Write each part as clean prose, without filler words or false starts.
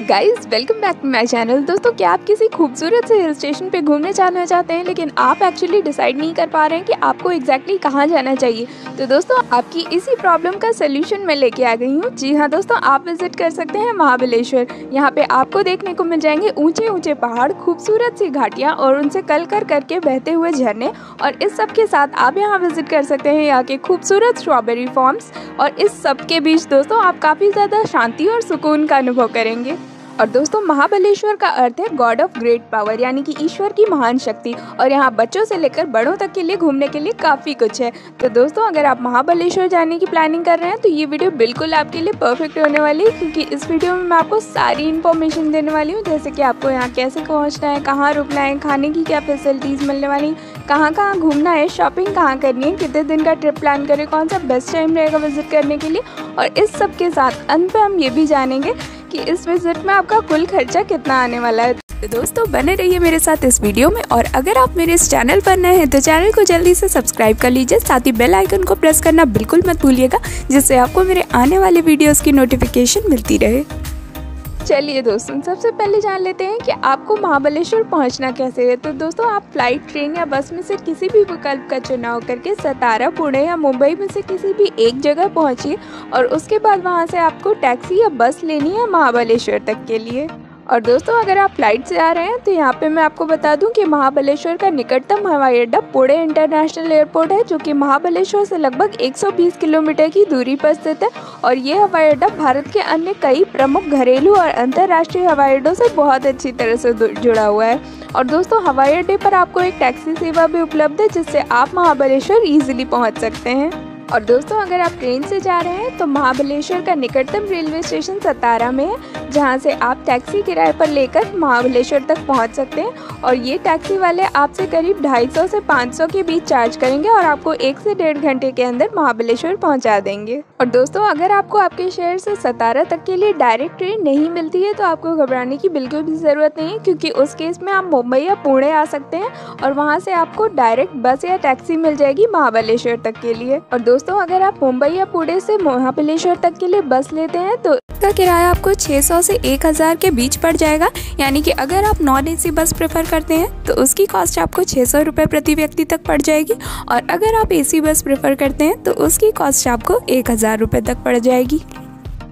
Guys welcome back to my channel. दोस्तों, क्या आप किसी खूबसूरत से हिल स्टेशन पे घूमने जाना चाहते हैं लेकिन आप एक्चुअली डिसाइड नहीं कर पा रहे हैं कि आपको एग्जैक्टली कहाँ जाना चाहिए? तो दोस्तों, आपकी इसी प्रॉब्लम का सोल्यूशन मैं लेके आ गई हूँ। जी हाँ दोस्तों, आप विजिट कर सकते हैं महाबलेश्वर। यहाँ पे आपको देखने को मिल जाएंगे ऊंचे ऊंचे पहाड़, खूबसूरत सी घाटियाँ और उनसे कल करके बहते हुए झरने। और इस सब के साथ आप यहाँ विजिट कर सकते हैं यहाँ के खूबसूरत स्ट्रॉबेरी फार्म्स। और इस सब के बीच दोस्तों आप काफ़ी ज़्यादा शांति और सुकून का अनुभव करेंगे। और दोस्तों, महाबलेश्वर का अर्थ है गॉड ऑफ ग्रेट पावर, यानी कि ईश्वर की महान शक्ति। और यहाँ बच्चों से लेकर बड़ों तक के लिए घूमने के लिए काफ़ी कुछ है। तो दोस्तों, अगर आप महाबलेश्वर जाने की प्लानिंग कर रहे हैं तो ये वीडियो बिल्कुल आपके लिए परफेक्ट होने वाली है, क्योंकि इस वीडियो में मैं आपको सारी इन्फॉर्मेशन देने वाली हूँ, जैसे कि आपको यहाँ कैसे पहुँचना है, कहाँ रुकना है, खाने की क्या फैसिलिटीज़ मिलने वाली, कहाँ कहाँ घूमना है, शॉपिंग कहाँ करनी है, कितने दिन का ट्रिप प्लान करें, कौन सा बेस्ट टाइम रहेगा विजिट करने के लिए। और इस सब के साथ अंत में हम ये भी जानेंगे कि इस विजिट में आपका कुल खर्चा कितना आने वाला है। तो दोस्तों, बने रहिए मेरे साथ इस वीडियो में। और अगर आप मेरे इस चैनल पर नए हैं तो चैनल को जल्दी से सब्सक्राइब कर लीजिए, साथ ही बेल आइकन को प्रेस करना बिल्कुल मत भूलिएगा, जिससे आपको मेरे आने वाले वीडियोस की नोटिफिकेशन मिलती रहे। चलिए दोस्तों, सबसे पहले जान लेते हैं कि आपको महाबलेश्वर पहुंचना कैसे है। तो दोस्तों, आप फ्लाइट, ट्रेन या बस में से किसी भी विकल्प का चुनाव करके सतारा, पुणे या मुंबई में से किसी भी एक जगह पहुंचिए। और उसके बाद वहां से आपको टैक्सी या बस लेनी है महाबलेश्वर तक के लिए। और दोस्तों, अगर आप फ्लाइट से आ रहे हैं तो यहाँ पे मैं आपको बता दूं कि महाबलेश्वर का निकटतम हवाई अड्डा पुणे इंटरनेशनल एयरपोर्ट है, जो कि महाबलेश्वर से लगभग 120 किलोमीटर की दूरी पर स्थित है। और ये हवाई अड्डा भारत के अन्य कई प्रमुख घरेलू और अंतर्राष्ट्रीय हवाई अड्डों से बहुत अच्छी तरह से जुड़ा हुआ है। और दोस्तों, हवाई अड्डे पर आपको एक टैक्सी सेवा भी उपलब्ध है, जिससे आप महाबलेश्वर ईजिली पहुँच सकते हैं। और दोस्तों, अगर आप ट्रेन से जा रहे हैं तो महाबलेश्वर का निकटतम रेलवे स्टेशन सतारा में है, जहां से आप टैक्सी किराए पर लेकर महाबलेश्वर तक पहुंच सकते हैं। और ये टैक्सी वाले आपसे करीब 250 से 500 के बीच चार्ज करेंगे और आपको 1 से 1.5 घंटे के अंदर महाबलेश्वर पहुंचा देंगे। और दोस्तों, अगर आपको आपके शहर से सतारा तक के लिए डायरेक्ट ट्रेन नहीं मिलती है तो आपको घबराने की बिल्कुल भी ज़रूरत नहीं है, क्योंकि उस केस में आप मुंबई या पुणे आ सकते हैं और वहाँ से आपको डायरेक्ट बस या टैक्सी मिल जाएगी महाबलेश्वर तक के लिए। और दोस्तों, अगर आप मुंबई या पुणे से महाबलेश्वर तक के लिए बस लेते हैं तो इसका किराया आपको 600 से 1000 के बीच पड़ जाएगा। यानी कि अगर आप नॉन AC बस प्रेफर करते हैं तो उसकी कॉस्ट आपको 600 रुपये प्रति व्यक्ति तक पड़ जाएगी। और अगर आप AC बस प्रेफर करते हैं तो उसकी कॉस्ट आपको 1000 रुपये तक पड़ जाएगी।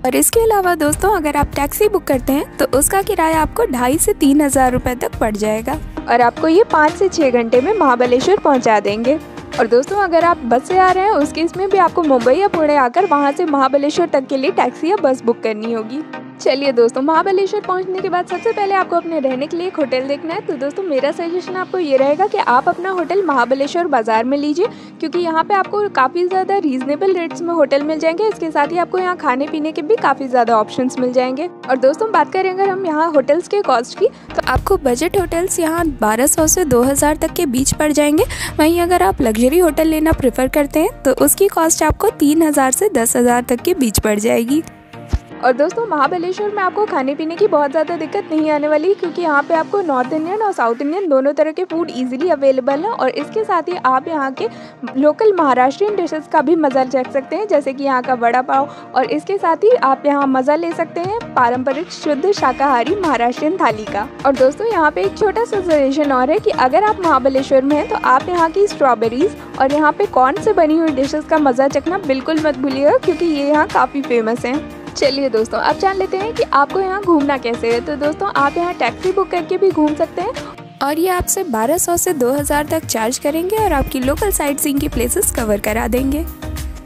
और इसके अलावा दोस्तों, अगर आप टैक्सी बुक करते हैं तो उसका किराया आपको 2500 से 3000 रुपये तक पड़ जाएगा और आपको ये 5 से 6 घंटे में महाबलेश्वर पहुँचा देंगे। और दोस्तों, अगर आप बस से आ रहे हैं उस केस में भी आपको मुंबई या पुणे आकर वहां से महाबलेश्वर तक के लिए टैक्सी या बस बुक करनी होगी। चलिए दोस्तों, महाबलेश्वर पहुंचने के बाद सबसे पहले आपको अपने रहने के लिए एक होटल देखना है। तो दोस्तों, मेरा सजेशन आपको ये रहेगा कि आप अपना होटल महाबलेश्वर बाजार में लीजिए, क्योंकि यहाँ पे आपको काफ़ी ज़्यादा रीजनेबल रेट्स में होटल मिल जाएंगे। इसके साथ ही आपको यहाँ खाने पीने के भी काफ़ी ज़्यादा ऑप्शंस मिल जाएंगे। और दोस्तों, बात करें अगर हम यहाँ होटल्स के कॉस्ट की, तो आपको बजट होटल्स यहाँ 1200 से 2000 तक के बीच पड़ जाएंगे। वहीं अगर आप लग्जरी होटल लेना प्रेफर करते हैं तो उसकी कॉस्ट आपको 3000 से 10000 तक के बीच पड़ जाएगी। और दोस्तों, महाबलेश्वर में आपको खाने पीने की बहुत ज़्यादा दिक्कत नहीं आने वाली, क्योंकि यहाँ पे आपको नॉर्थ इंडियन और साउथ इंडियन दोनों तरह के फूड इजीली अवेलेबल है। और इसके साथ ही आप यहाँ के लोकल महाराष्ट्रियन डिशेस का भी मज़ा चख सकते हैं, जैसे कि यहाँ का वड़ा पाव। और इसके साथ ही आप यहाँ मज़ा ले सकते हैं पारंपरिक शुद्ध शाकाहारी महाराष्ट्रियन थाली का। और दोस्तों, यहाँ पे एक छोटा सा सजेशन और है कि अगर आप महाबलेश्वर में हैं तो आप यहाँ की स्ट्रॉबेरीज और यहाँ पे कॉर्न से बनी हुई डिशेस का मज़ा चखना बिल्कुल मत भूलिएगा, क्योंकि ये यहाँ काफ़ी फेमस हैं। चलिए दोस्तों, अब जान लेते हैं कि आपको यहाँ घूमना कैसे है। तो दोस्तों, आप यहाँ टैक्सी बुक करके भी घूम सकते हैं और ये आपसे 1200 से 2000 तक चार्ज करेंगे और आपकी लोकल साइट सीइंग की प्लेसेस कवर करा देंगे।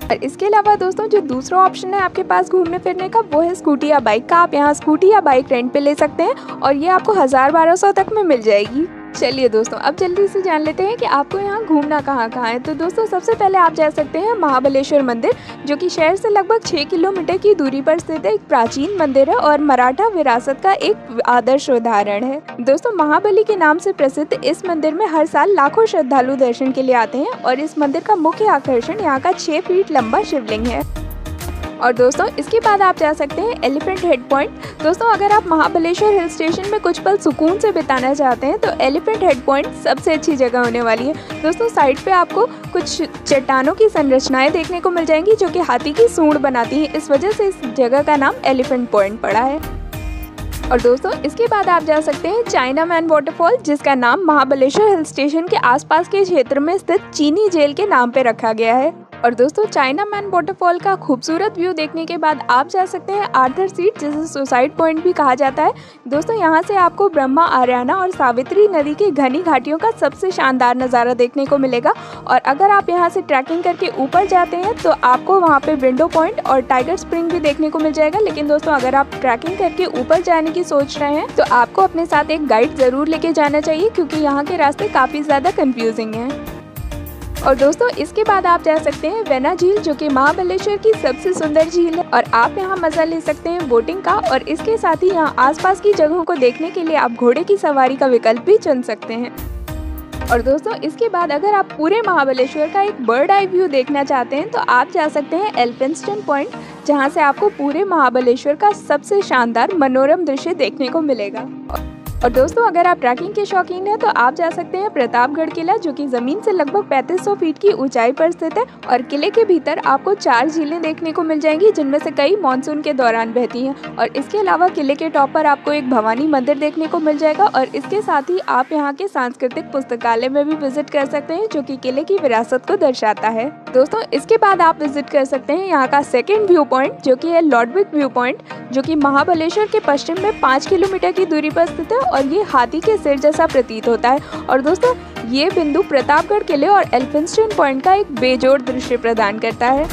और इसके अलावा दोस्तों, जो दूसरा ऑप्शन है आपके पास घूमने फिरने का, वो है स्कूटी या बाइक का। आप यहाँ स्कूटी या बाइक रेंट पे ले सकते हैं और ये आपको 1000-1200 तक में मिल जाएगी। चलिए दोस्तों, अब जल्दी से जान लेते हैं कि आपको यहाँ घूमना कहाँ कहाँ है। तो दोस्तों, सबसे पहले आप जा सकते हैं महाबलेश्वर मंदिर, जो कि शहर से लगभग 6 किलोमीटर की दूरी पर स्थित एक प्राचीन मंदिर है और मराठा विरासत का एक आदर्श उदाहरण है। दोस्तों, महाबली के नाम से प्रसिद्ध इस मंदिर में हर साल लाखों श्रद्धालु दर्शन के लिए आते हैं और इस मंदिर का मुख्य आकर्षण यहाँ का 6 फीट लंबा शिवलिंग है। और दोस्तों, इसके बाद आप जा सकते हैं एलिफेंट हेड पॉइंट। दोस्तों, अगर आप महाबलेश्वर हिल स्टेशन में कुछ पल सुकून से बिताना चाहते हैं तो एलिफेंट हेड पॉइंट सबसे अच्छी जगह होने वाली है। दोस्तों, साइड पे आपको कुछ चट्टानों की संरचनाएं देखने को मिल जाएंगी, जो कि हाथी की सूंड बनाती हैं। इस वजह से इस जगह का नाम एलिफेंट पॉइंट पड़ा है। और दोस्तों इसके बाद आप जा सकते हैं चाइना मैन वाटरफॉल, जिसका नाम महाबलेश्वर हिल स्टेशन के आसपास के क्षेत्र में स्थित चीनी जेल के नाम पे रखा गया है। और दोस्तों चाइना मैन वाटरफॉल का खूबसूरत व्यू देखने के बाद आप जा सकते हैं आर्थर सीट, जिसे सुसाइड पॉइंट भी कहा जाता है। दोस्तों यहाँ से आपको ब्रह्मा, आर्याना और सावित्री नदी की घनी घाटियों का सबसे शानदार नज़ारा देखने को मिलेगा। और अगर आप यहाँ से ट्रैकिंग करके ऊपर जाते हैं तो आपको वहाँ पे विंडो पॉइंट और टाइगर स्प्रिंग भी देखने को मिल जाएगा। लेकिन दोस्तों अगर आप ट्रैकिंग करके ऊपर जाने की सोच रहे हैं तो आपको अपने साथ एक गाइड ज़रूर लेके जाना चाहिए, क्योंकि यहाँ के रास्ते काफ़ी ज़्यादा कन्फ्यूजिंग हैं। और दोस्तों इसके बाद आप जा सकते हैं वेना झील, जो कि महाबलेश्वर की सबसे सुंदर झील है और आप यहाँ मज़ा ले सकते हैं बोटिंग का। और इसके साथ ही यहाँ आसपास की जगहों को देखने के लिए आप घोड़े की सवारी का विकल्प भी चुन सकते हैं। और दोस्तों इसके बाद अगर आप पूरे महाबलेश्वर का एक बर्ड आई व्यू देखना चाहते हैं तो आप जा सकते हैं एल्फिंस्टन पॉइंट, जहाँ से आपको पूरे महाबलेश्वर का सबसे शानदार मनोरम दृश्य देखने को मिलेगा। और दोस्तों अगर आप ट्रैकिंग के शौकीन हैं तो आप जा सकते हैं प्रतापगढ़ किला, जो कि ज़मीन से लगभग 3500 फीट की ऊंचाई पर स्थित है। और किले के भीतर आपको 4 झीलें देखने को मिल जाएंगी, जिनमें से कई मानसून के दौरान बहती हैं। और इसके अलावा किले के टॉप पर आपको एक भवानी मंदिर देखने को मिल जाएगा। और इसके साथ ही आप यहाँ के सांस्कृतिक पुस्तकालय में भी विजिट कर सकते हैं, जो कि किले की विरासत को दर्शाता है। दोस्तों इसके बाद आप विजिट कर सकते हैं यहाँ का सेकेंड व्यू पॉइंट, जो कि है लॉर्डविक व्यू पॉइंट, जो कि महाबलेश्वर के पश्चिम में 5 किलोमीटर की दूरी पर स्थित है और ये हाथी के सिर जैसा प्रतीत होता है। और दोस्तों ये बिंदु प्रतापगढ़ किले और एल्फिंस्टन पॉइंट का एक बेजोड़ दृश्य प्रदान करता है।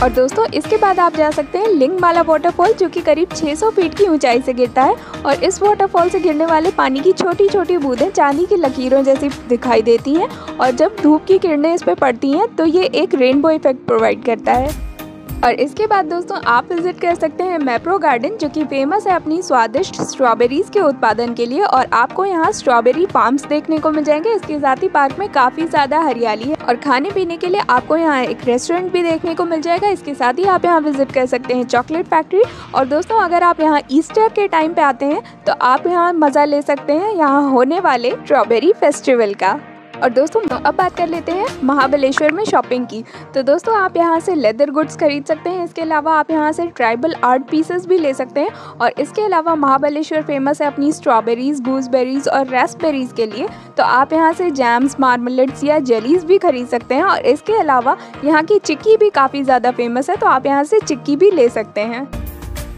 और दोस्तों इसके बाद आप जा सकते हैं लिंगमाला वाटरफॉल, जो कि करीब 600 फीट की ऊंचाई से गिरता है। और इस वाटरफॉल से गिरने वाले पानी की छोटी छोटी बूंदें चांदी की लकीरों जैसी दिखाई देती हैं और जब धूप की किरणें इस पर पड़ती हैं तो ये एक रेनबो इफेक्ट प्रोवाइड करता है। और इसके बाद दोस्तों आप विजिट कर सकते हैं मैप्रो गार्डन, जो कि फेमस है अपनी स्वादिष्ट स्ट्रॉबेरीज के उत्पादन के लिए। और आपको यहाँ स्ट्रॉबेरी फार्म्स देखने को मिल जाएंगे। इसके साथ ही पार्क में काफ़ी ज़्यादा हरियाली है और खाने पीने के लिए आपको यहाँ एक रेस्टोरेंट भी देखने को मिल जाएगा। इसके साथ ही आप यहाँ विजिट कर सकते हैं चॉकलेट फैक्ट्री। और दोस्तों अगर आप यहाँ ईस्टर के टाइम पे आते हैं तो आप यहाँ मज़ा ले सकते हैं यहाँ होने वाले स्ट्रॉबेरी फेस्टिवल का। और दोस्तों अब बात कर लेते हैं महाबलेश्वर में शॉपिंग की। तो दोस्तों आप यहाँ से लेदर गुड्स खरीद सकते हैं। इसके अलावा आप यहाँ से ट्राइबल आर्ट पीसेस भी ले सकते हैं। और इसके अलावा महाबलेश्वर फेमस है अपनी स्ट्रॉबेरीज, गूसबेरीज और रास्पबेरीज के लिए, तो आप यहाँ से जैम्स, मार्मलेट्स या जेलीज भी खरीद सकते हैं। और इसके अलावा यहाँ की चिक्की भी काफ़ी ज़्यादा फेमस है, तो आप यहाँ से चिक्की भी ले सकते हैं।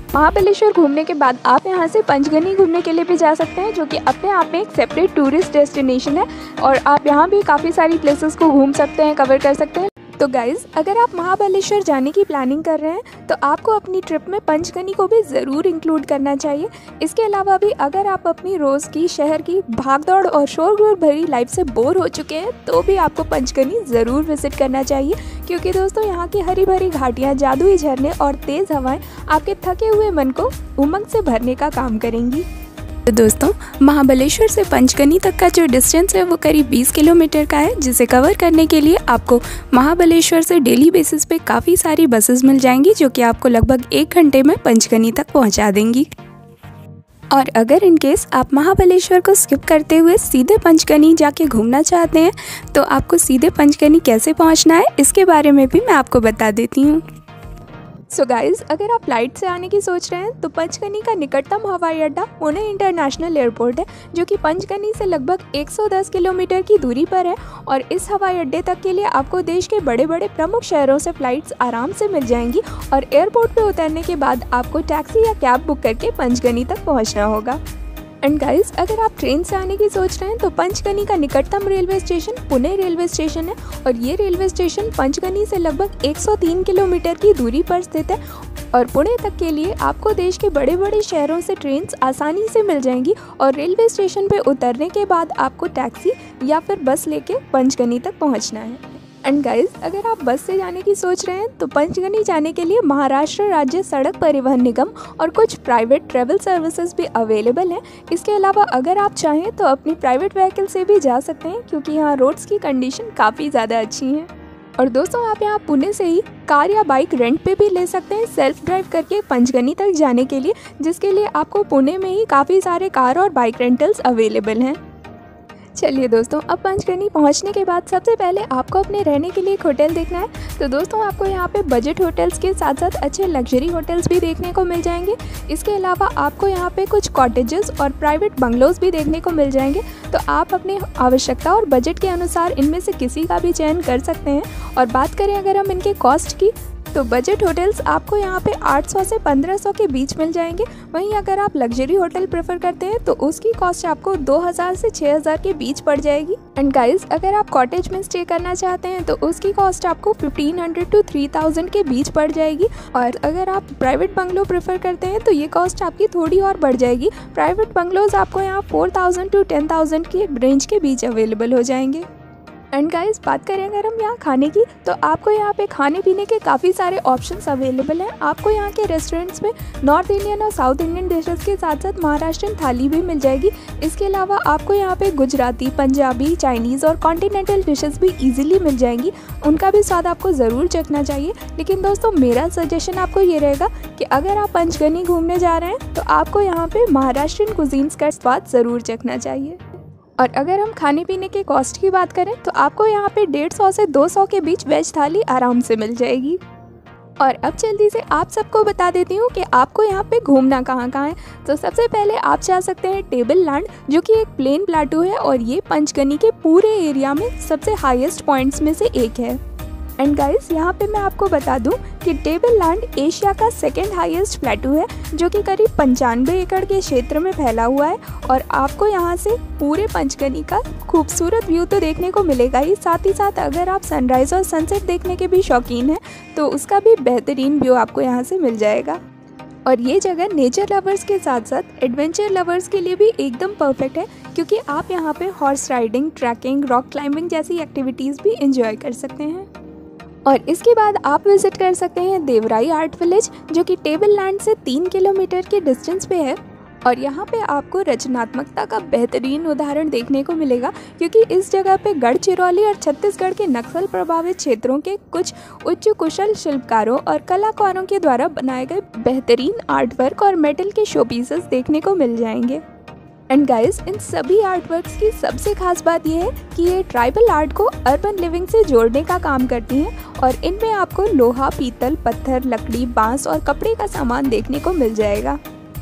महाबलेश्वर घूमने के बाद आप यहाँ से पंचगनी घूमने के लिए भी जा सकते हैं, जो कि अपने आप में एक सेपरेट टूरिस्ट डेस्टिनेशन है। और आप यहाँ भी काफ़ी सारी प्लेसेस को घूम सकते हैं, कवर कर सकते हैं। तो गाइज़ अगर आप महाबलेश्वर जाने की प्लानिंग कर रहे हैं तो आपको अपनी ट्रिप में पंचगनी को भी ज़रूर इंक्लूड करना चाहिए। इसके अलावा भी अगर आप अपनी रोज़ की शहर की भागदौड़ और शोरगुल भरी लाइफ से बोर हो चुके हैं तो भी आपको पंचगनी ज़रूर विजिट करना चाहिए, क्योंकि दोस्तों यहाँ की हरी भरी घाटियाँ, जादुई झरने और तेज़ हवाएं आपके थके हुए मन को उमंग से भरने का काम करेंगी। तो दोस्तों महाबलेश्वर से पंचगनी तक का जो डिस्टेंस है वो करीब 20 किलोमीटर का है, जिसे कवर करने के लिए आपको महाबलेश्वर से डेली बेसिस पे काफ़ी सारी बसेस मिल जाएंगी, जो कि आपको लगभग 1 घंटे में पंचगनी तक पहुंचा देंगी। और अगर इन केस आप महाबलेश्वर को स्किप करते हुए सीधे पंचगनी जाके घूमना चाहते हैं तो आपको सीधे पंचगनी कैसे पहुँचना है इसके बारे में भी मैं आपको बता देती हूँ। सो गाइज़ अगर आप फ्लाइट से आने की सोच रहे हैं तो पंचगनी का निकटतम हवाई अड्डा पुणे इंटरनेशनल एयरपोर्ट है, जो कि पंचगनी से लगभग 110 किलोमीटर की दूरी पर है। और इस हवाई अड्डे तक के लिए आपको देश के बड़े बड़े प्रमुख शहरों से फ्लाइट्स आराम से मिल जाएंगी। और एयरपोर्ट पे उतरने के बाद आपको टैक्सी या कैब बुक करके पंचगनी तक पहुँचना होगा। एंड गाइस अगर आप ट्रेन से आने की सोच रहे हैं तो पंचगनी का निकटतम railway station Pune railway station है। और ये रेलवे स्टेशन पंचगनी से लगभग 103 किलोमीटर की दूरी पर स्थित है। और पुणे तक के लिए आपको देश के बड़े बड़े शहरों से ट्रेन्स आसानी से मिल जाएंगी। और रेलवे स्टेशन पे उतरने के बाद आपको टैक्सी या फिर बस लेके पंचगनी तक पहुंचना है। एंड गाइज अगर आप बस से जाने की सोच रहे हैं तो पंचगनी जाने के लिए महाराष्ट्र राज्य सड़क परिवहन निगम और कुछ प्राइवेट ट्रैवल सर्विसेज भी अवेलेबल हैं। इसके अलावा अगर आप चाहें तो अपनी प्राइवेट व्हीकल से भी जा सकते हैं, क्योंकि यहाँ रोड्स की कंडीशन काफ़ी ज़्यादा अच्छी हैं। और दोस्तों आप यहाँ पुणे से ही कार या बाइक रेंट पे भी ले सकते हैं सेल्फ ड्राइव करके पंचगनी तक जाने के लिए, जिसके लिए आपको पुणे में ही काफ़ी सारे कार और बाइक रेंटल्स अवेलेबल हैं। चलिए दोस्तों, अब पंचगनी पहुंचने के बाद सबसे पहले आपको अपने रहने के लिए एक होटल देखना है। तो दोस्तों आपको यहाँ पे बजट होटल्स के साथ साथ अच्छे लग्जरी होटल्स भी देखने को मिल जाएंगे। इसके अलावा आपको यहाँ पे कुछ कॉटेजेस और प्राइवेट बंगलोज भी देखने को मिल जाएंगे। तो आप अपनी आवश्यकता और बजट के अनुसार इनमें से किसी का भी चयन कर सकते हैं। और बात करें अगर हम इनके कॉस्ट की, तो बजट होटल्स आपको यहाँ पे 800 से 1500 के बीच मिल जाएंगे। वहीं अगर आप लग्जरी होटल प्रेफर करते हैं तो उसकी कॉस्ट आपको 2000 से 6000 के बीच पड़ जाएगी। एंड गाइस, अगर आप कॉटेज में स्टे करना चाहते हैं तो उसकी कॉस्ट आपको 1500 to 3000 के बीच पड़ जाएगी। और अगर आप प्राइवेट बंगलो प्रेफर करते हैं तो ये कॉस्ट आपकी थोड़ी और बढ़ जाएगी। प्राइवेट बंगलोज आपको यहाँ 4000 to 10000 के रेंज के बीच अवेलेबल हो जाएंगे। एंड गाइस, बात करें अगर हम यहाँ खाने की, तो आपको यहाँ पे खाने पीने के काफ़ी सारे ऑप्शंस अवेलेबल हैं। आपको यहाँ के रेस्टोरेंट्स में नॉर्थ इंडियन और साउथ इंडियन डिशेस के साथ साथ महाराष्ट्रन थाली भी मिल जाएगी। इसके अलावा आपको यहाँ पे गुजराती, पंजाबी, चाइनीज़ और कॉन्टिनेंटल डिशेस भी ईजिली मिल जाएंगी। उनका भी स्वाद आपको ज़रूर चखना चाहिए। लेकिन दोस्तों, मेरा सजेशन आपको ये रहेगा कि अगर आप पंचगनी घूमने जा रहे हैं तो आपको यहाँ पर महाराष्ट्रन कुजीन्स का स्वाद ज़रूर चखना चाहिए। और अगर हम खाने पीने के कॉस्ट की बात करें तो आपको यहाँ पे 150 से 200 के बीच वेज थाली आराम से मिल जाएगी। और अब जल्दी से आप सबको बता देती हूँ कि आपको यहाँ पे घूमना कहाँ कहाँ है। तो सबसे पहले आप जा सकते हैं टेबल लैंड, जो कि एक प्लेन प्लाटू है और ये पंचगनी के पूरे एरिया में सबसे हाईएस्ट पॉइंट्स में से एक है। एंड गाइस, यहाँ पे मैं आपको बता दूं कि टेबल लैंड एशिया का सेकेंड हाईएस्ट प्लेटू है, जो कि करीब 95 एकड़ के क्षेत्र में फैला हुआ है। और आपको यहाँ से पूरे पंचगनी का खूबसूरत व्यू तो देखने को मिलेगा ही, साथ ही साथ अगर आप सनराइज़ और सनसेट देखने के भी शौकीन हैं तो उसका भी बेहतरीन व्यू आपको यहाँ से मिल जाएगा। और ये जगह नेचर लवर्स के साथ साथ एडवेंचर लवर्स के लिए भी एकदम परफेक्ट है, क्योंकि आप यहाँ पे horse riding, trekking, rock climbing जैसी एक्टिविटीज़ भी इंजॉय कर सकते हैं। और इसके बाद आप विजिट कर सकते हैं देवराई आर्ट विलेज, जो कि टेबल लैंड से 3 किलोमीटर के डिस्टेंस पे है। और यहाँ पे आपको रचनात्मकता का बेहतरीन उदाहरण देखने को मिलेगा, क्योंकि इस जगह पे गढ़चिरौली और छत्तीसगढ़ के नक्सल प्रभावित क्षेत्रों के कुछ उच्च कुशल शिल्पकारों और कलाकारों के द्वारा बनाए गए बेहतरीन आर्ट वर्क और मेटल के शो पीसेस देखने को मिल जाएंगे। एंड गाइस, इन सभी आर्ट वर्क्स की सबसे खास बात यह है कि ये ट्राइबल आर्ट को अर्बन लिविंग से जोड़ने का काम करती हैं। और इनमें आपको लोहा, पीतल, पत्थर, लकड़ी, बांस और कपड़े का सामान देखने को मिल जाएगा।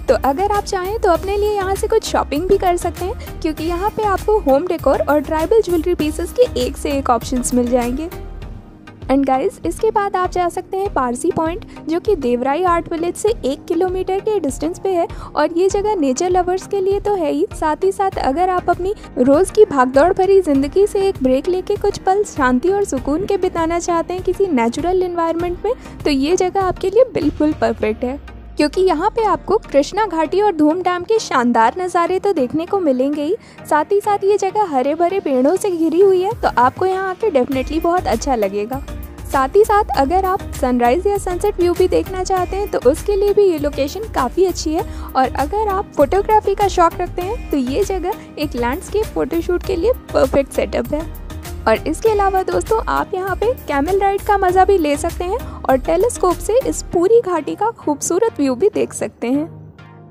तो अगर आप चाहें तो अपने लिए यहाँ से कुछ शॉपिंग भी कर सकते हैं, क्योंकि यहाँ पे आपको होम डेकोर और ट्राइबल ज्वेलरी पीसेस के एक से एक ऑप्शंस मिल जाएंगे। एंड गाइस, इसके बाद आप जा सकते हैं पारसी पॉइंट, जो कि देवराई आर्ट विलेज से 1 किलोमीटर के डिस्टेंस पे है। और ये जगह नेचर लवर्स के लिए तो है ही, साथ ही साथ अगर आप अपनी रोज़ की भागदौड़ भरी ज़िंदगी से एक ब्रेक लेके कुछ पल शांति और सुकून के बिताना चाहते हैं किसी नेचुरल एनवायरनमेंट में, तो ये जगह आपके लिए बिल्कुल परफेक्ट है। क्योंकि यहाँ पे आपको कृष्णा घाटी और धूम डैम के शानदार नज़ारे तो देखने को मिलेंगे ही, साथ ही साथ ये जगह हरे भरे पेड़ों से घिरी हुई है, तो आपको यहाँ आके डेफिनेटली बहुत अच्छा लगेगा। साथ ही साथ अगर आप सनराइज़ या सनसेट व्यू भी देखना चाहते हैं तो उसके लिए भी ये लोकेशन काफ़ी अच्छी है। और अगर आप फोटोग्राफी का शौक़ रखते हैं तो ये जगह एक लैंडस्केप फ़ोटोशूट के लिए परफेक्ट सेटअप है। और इसके अलावा दोस्तों, आप यहाँ पे कैमल राइड का मज़ा भी ले सकते हैं और टेलीस्कोप से इस पूरी घाटी का खूबसूरत व्यू भी देख सकते हैं।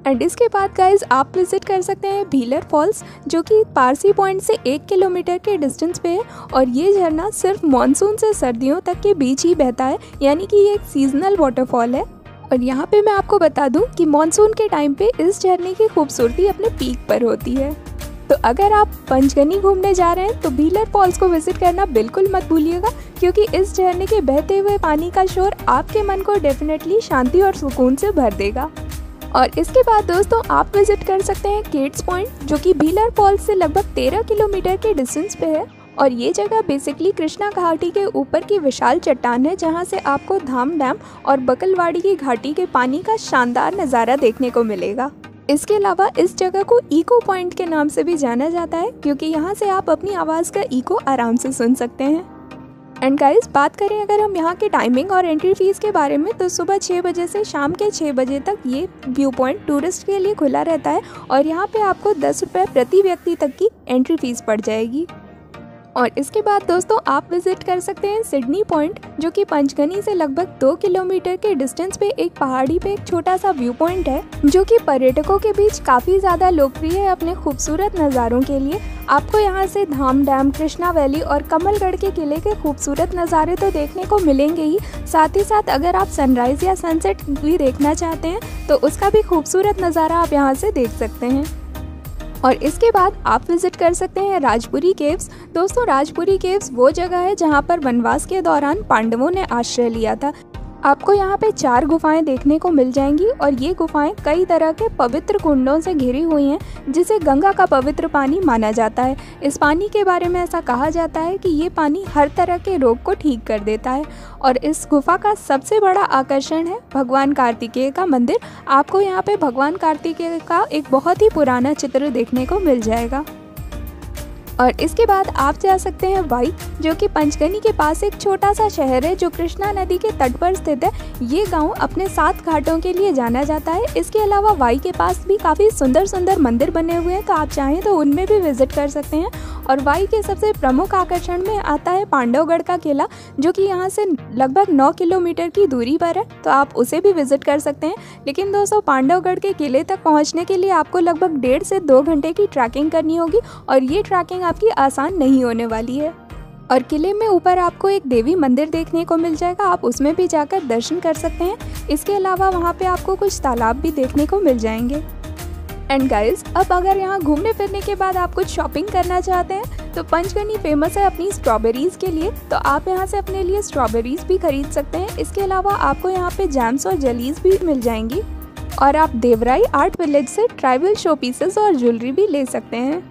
एंड इसके बाद गाइज, आप विजिट कर सकते हैं भीलर फॉल्स, जो कि पारसी पॉइंट से 1 किलोमीटर के डिस्टेंस पे है। और ये झरना सिर्फ मानसून से सर्दियों तक के बीच ही बहता है, यानी कि ये एक सीजनल वाटरफॉल है। और यहाँ पे मैं आपको बता दूँ कि मानसून के टाइम पे इस झरने की खूबसूरती अपने पीक पर होती है। तो अगर आप पंचगनी घूमने जा रहे हैं तो भीलर फॉल्स को विजिट करना बिल्कुल मत भूलिएगा, क्योंकि इस झरने के बहते हुए पानी का शोर आपके मन को डेफिनेटली शांति और सुकून से भर देगा। और इसके बाद दोस्तों, आप विजिट कर सकते हैं केट्स पॉइंट, जो कि भीलर फॉल्स से लगभग 13 किलोमीटर के डिस्टेंस पे है। और ये जगह बेसिकली कृष्णा घाटी के ऊपर की विशाल चट्टान है, जहाँ से आपको धाम डैम और बकलवाड़ी की घाटी के पानी का शानदार नज़ारा देखने को मिलेगा। इसके अलावा इस जगह को इको पॉइंट के नाम से भी जाना जाता है, क्योंकि यहाँ से आप अपनी आवाज़ का इको आराम से सुन सकते हैं। एंड गाइस, बात करें अगर हम यहाँ के टाइमिंग और एंट्री फीस के बारे में, तो सुबह 6 बजे से शाम के 6 बजे तक ये व्यू पॉइंट टूरिस्ट के लिए खुला रहता है। और यहाँ पे आपको 10 रुपये प्रति व्यक्ति तक की एंट्री फीस पड़ जाएगी। और इसके बाद दोस्तों आप विजिट कर सकते हैं सिडनी पॉइंट, जो कि पंचगनी से लगभग 2 किलोमीटर के डिस्टेंस पे एक पहाड़ी पे एक छोटा सा व्यू पॉइंट है, जो कि पर्यटकों के बीच काफ़ी ज़्यादा लोकप्रिय है अपने खूबसूरत नज़ारों के लिए। आपको यहाँ से धाम डैम, कृष्णा वैली और कमलगढ़ के किले के खूबसूरत नज़ारे तो देखने को मिलेंगे ही, साथ ही साथ अगर आप सनराइज़ या सनसेट भी देखना चाहते हैं तो उसका भी खूबसूरत नज़ारा आप यहाँ से देख सकते हैं। और इसके बाद आप विजिट कर सकते हैं राजपुरी केव्स। दोस्तों राजपुरी केव्स वो जगह है जहाँ पर वनवास के दौरान पांडवों ने आश्रय लिया था। आपको यहाँ पे 4 गुफाएं देखने को मिल जाएंगी और ये गुफाएं कई तरह के पवित्र कुंडों से घिरी हुई हैं, जिसे गंगा का पवित्र पानी माना जाता है। इस पानी के बारे में ऐसा कहा जाता है कि ये पानी हर तरह के रोग को ठीक कर देता है। और इस गुफा का सबसे बड़ा आकर्षण है भगवान कार्तिकेय का मंदिर। आपको यहाँ पे भगवान कार्तिकेय का एक बहुत ही पुराना चित्र देखने को मिल जाएगा। और इसके बाद आप जा सकते हैं वाई, जो कि पंचगनी के पास एक छोटा सा शहर है जो कृष्णा नदी के तट पर स्थित है। ये गांव अपने 7 घाटों के लिए जाना जाता है। इसके अलावा वाई के पास भी काफ़ी सुंदर सुंदर मंदिर बने हुए हैं, तो आप चाहें तो उनमें भी विजिट कर सकते हैं। और वाई के सबसे प्रमुख आकर्षण में आता है पांडवगढ़ का किला, जो कि यहाँ से लगभग 9 किलोमीटर की दूरी पर है, तो आप उसे भी विजिट कर सकते हैं। लेकिन दोस्तों पांडवगढ़ के किले तक पहुँचने के लिए आपको लगभग 1.5 से 2 घंटे की ट्रैकिंग करनी होगी, और ये ट्रैकिंग आपकी आसान नहीं होने वाली है। और किले में ऊपर आपको एक देवी मंदिर देखने को मिल जाएगा, आप उसमें भी जाकर दर्शन कर सकते हैं। इसके अलावा वहाँ पे आपको कुछ तालाब भी देखने को मिल जाएंगे। एंड गाइस, अब अगर यहाँ घूमने फिरने के बाद आप कुछ शॉपिंग करना चाहते हैं तो पंचगनी फेमस है अपनी स्ट्रॉबेरीज़ के लिए, तो आप यहाँ से अपने लिए स्ट्रॉबेरीज़ भी खरीद सकते हैं। इसके अलावा आपको यहाँ पे जैम्स और जेलीज भी मिल जाएंगी, और आप देवराई आर्ट विलेज से ट्राइबल शो पीसेस और ज्वेलरी भी ले सकते हैं।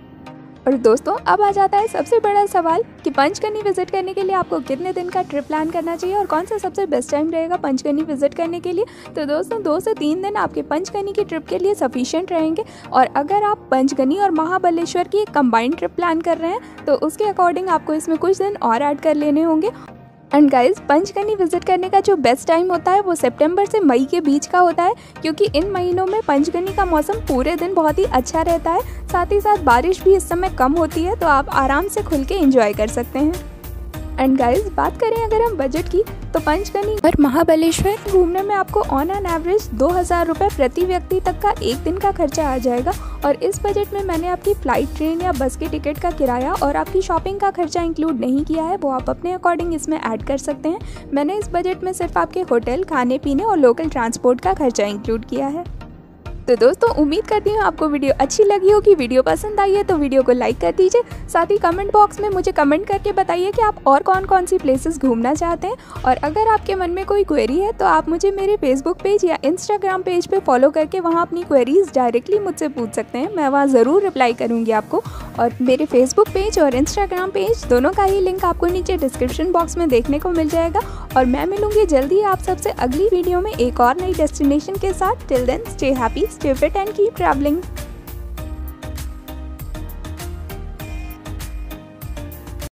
और दोस्तों अब आ जाता है सबसे बड़ा सवाल कि पंचगनी विजिट करने के लिए आपको कितने दिन का ट्रिप प्लान करना चाहिए और कौन सा सबसे बेस्ट टाइम रहेगा पंचगनी विजिट करने के लिए। तो दोस्तों 2 से 3 दिन आपके पंचगनी की ट्रिप के लिए सफिशिएंट रहेंगे। और अगर आप पंचगनी और महाबलेश्वर की एक कंबाइंड ट्रिप प्लान कर रहे हैं तो उसके अकॉर्डिंग आपको इसमें कुछ दिन और ऐड कर लेने होंगे। एंड गाइज, पंचगनी विजिट करने का जो बेस्ट टाइम होता है वो सितंबर से मई के बीच का होता है, क्योंकि इन महीनों में पंचगनी का मौसम पूरे दिन बहुत ही अच्छा रहता है। साथ ही साथ बारिश भी इस समय कम होती है, तो आप आराम से खुल के एंजॉय कर सकते हैं। एंड गाइज, बात करें अगर हम बजट की, तो पंचगनी और महाबलेश्वर घूमने में आपको ऑन एन एवरेज 2000 रुपये प्रति व्यक्ति तक का एक दिन का खर्चा आ जाएगा। और इस बजट में मैंने आपकी फ्लाइट, ट्रेन या बस की टिकट का किराया और आपकी शॉपिंग का खर्चा इंक्लूड नहीं किया है, वो आप अपने अकॉर्डिंग इसमें ऐड कर सकते हैं। मैंने इस बजट में सिर्फ आपके होटल, खाने पीने और लोकल ट्रांसपोर्ट का खर्चा इंक्लूड किया है। तो दोस्तों उम्मीद करती हूँ आपको वीडियो अच्छी लगी होगी। वीडियो पसंद आई है तो वीडियो को लाइक कर दीजिए। साथ ही कमेंट बॉक्स में मुझे कमेंट करके बताइए कि आप और कौन कौन सी प्लेसेस घूमना चाहते हैं। और अगर आपके मन में कोई क्वेरी है तो आप मुझे मेरे फेसबुक पेज या इंस्टाग्राम पेज पे फॉलो करके वहाँ अपनी क्वेरीज डायरेक्टली मुझसे पूछ सकते हैं। मैं वहाँ ज़रूर रिप्लाई करूँगी आपको। और मेरे फेसबुक पेज और इंस्टाग्राम पेज दोनों का ही लिंक आपको नीचे डिस्क्रिप्शन बॉक्स में देखने को मिल जाएगा। और मैं मिलूंगी जल्दी आप सबसे अगली वीडियो में एक और नई डेस्टिनेशन के साथ। Till then stay happy, stay fit and keep travelling.